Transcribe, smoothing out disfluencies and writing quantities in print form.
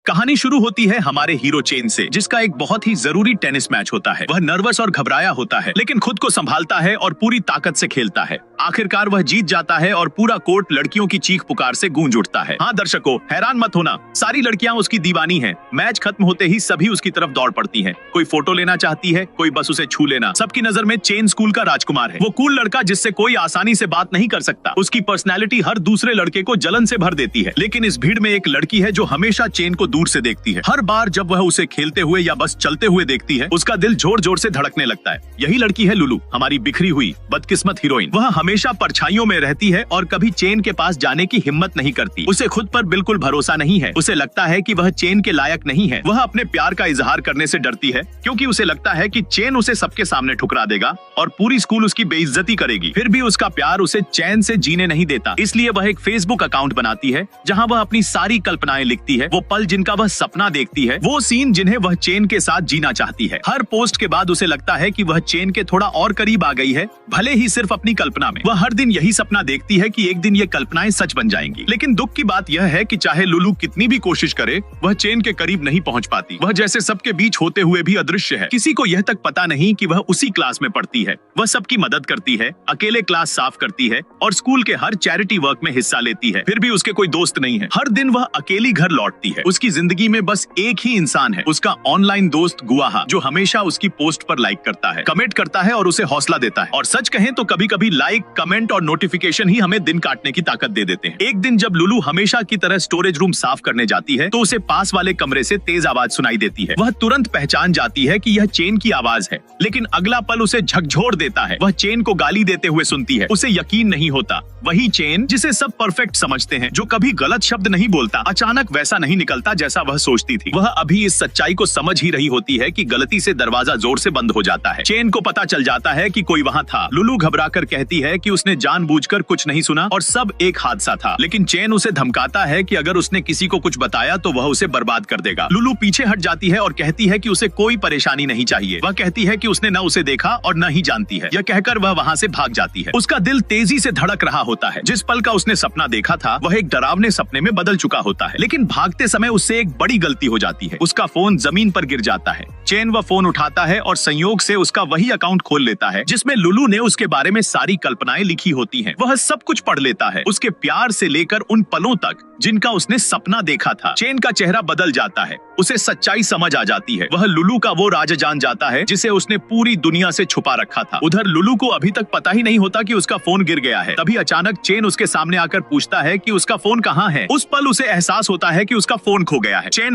कहानी शुरू होती है हमारे हीरो चेन से, जिसका एक बहुत ही जरूरी टेनिस मैच होता है। वह नर्वस और घबराया होता है, लेकिन खुद को संभालता है और पूरी ताकत से खेलता है। आखिरकार वह जीत जाता है और पूरा कोर्ट लड़कियों की चीख पुकार से गूंज उठता है। हाँ दर्शकों, हैरान मत होना, सारी लड़कियां उसकी दीवानी हैं। मैच खत्म होते ही सभी उसकी तरफ दौड़ पड़ती हैं। कोई फोटो लेना चाहती है, कोई बस उसे छू लेना। सबकी नजर में चेन स्कूल का राजकुमार है, वो कूल लड़का जिससे कोई आसानी से बात नहीं कर सकता। उसकी पर्सनैलिटी हर दूसरे लड़के को जलन से भर देती है। लेकिन इस भीड़ में एक लड़की है जो हमेशा चेन को दूर से देखती है। हर बार जब वह उसे खेलते हुए या बस चलते हुए देखती है, उसका दिल जोर जोर से धड़कने लगता है। यही लड़की है लुलू, हमारी बिखरी हुई बदकिस्मत हीरोइन। वह हमेशा परछाइयों में रहती है और कभी चेन के पास जाने की हिम्मत नहीं करती। उसे खुद पर बिल्कुल भरोसा नहीं है। उसे लगता है कि वह चेन के लायक नहीं है। वह अपने प्यार का इजहार करने से डरती है, क्योंकि उसे लगता है कि चेन उसे सबके सामने ठुकरा देगा और पूरी स्कूल उसकी बेइज्जती करेगी। फिर भी उसका प्यार उसे चैन से जीने नहीं देता। इसलिए वह एक फेसबुक अकाउंट बनाती है, जहां वह अपनी सारी कल्पनाएं लिखती है, वो पल जिनका वह सपना देखती है, वो सीन जिन्हें वह चेन के साथ जीना चाहती है। हर पोस्ट के बाद उसे लगता है कि वह चेन के थोड़ा और करीब आ गई है, भले ही सिर्फ अपनी कल्पना में। वह हर दिन यही सपना देखती है कि एक दिन ये कल्पनाएं सच बन जाएंगी। लेकिन दुख की बात यह है कि चाहे लुलू कितनी भी कोशिश करे, वह चेन के करीब नहीं पहुंच पाती। वह जैसे सबके बीच होते हुए भी अदृश्य है। किसी को यह तक पता नहीं कि वह उसी क्लास में पढ़ती है। वह सबकी मदद करती है, अकेले क्लास साफ करती है और स्कूल के हर चैरिटी वर्क में हिस्सा लेती है। फिर भी उसके कोई दोस्त नहीं है। हर दिन वह अकेली घर लौटती है। उसकी जिंदगी में बस एक ही इंसान है, उसका ऑनलाइन दोस्त गुआहा, जो हमेशा उसकी पोस्ट पर लाइक करता है, कमेंट करता है और उसे हौसला देता है। और सच कहें तो कभी कभी लाइक, कमेंट और नोटिफिकेशन ही हमें दिन काटने की ताकत दे देते हैं। एक दिन जब लुलू हमेशा की तरह स्टोरेज रूम साफ करने जाती है, तो उसे पास वाले कमरे से तेज आवाज सुनाई देती है। वह तुरंत पहचान जाती है कि यह चेन की आवाज है, लेकिन अगला पल उसे झकझोर देता है। वह चेन को गाली देते हुए सुनती है। उसे यकीन नहीं होता, वही चेन जिसे सब परफेक्ट समझते हैं, जो कभी गलत शब्द नहीं बोलता, अचानक वैसा नहीं निकलता जैसा वह सोचती थी। वह अभी इस सच्चाई को समझ ही रही होती है कि गलती से दरवाजा जोर से बंद हो जाता है। चेन को पता चल जाता है कि कोई वहाँ था। लुलू घबराकर कहती है कि उसने जानबूझकर कुछ नहीं सुना और सब एक हादसा था। लेकिन चेन उसे धमकाता है कि अगर उसने किसी को कुछ बताया तो वह उसे बर्बाद कर देगा। लुलू पीछे हट जाती है और कहती है कि उसे कोई परेशानी नहीं चाहिए। वह कहती है कि उसने न उसे देखा और न ही जानती है। यह कहकर वह वहाँ से भाग जाती है। उसका दिल तेजी से धड़क रहा होता है। जिस पल का उसने सपना देखा था, वह एक डरावने सपने में बदल चुका होता है। लेकिन भागते समय उससे एक बड़ी गलती हो जाती है। उसका फोन जमीन पर गिर जाता है। चेन वह फोन उठाता है और संयोग से उसका वही अकाउंट खोल लेता है, जिसमें लुलू ने उसके बारे में सारी कल्पनाएं लिखी होती हैं। वह सब कुछ पढ़ लेता है, उसके प्यार से लेकर उन पलों तक जिनका उसने सपना देखा था। चेन का चेहरा बदल जाता है। उसे सच्चाई समझ आ जाती है। वह लुलू का वो राज जान जाता है जिसे उसने पूरी दुनिया से छुपा रखा था। उधर लुलू को अभी तक पता ही नहीं होता कि उसका फोन गिर गया है। तभी अचानक चेन उसके सामने आकर पूछता है कि उसका फोन कहाँ है। उस पल उसे एहसास होता है कि उसका फोन खो गया है। चेन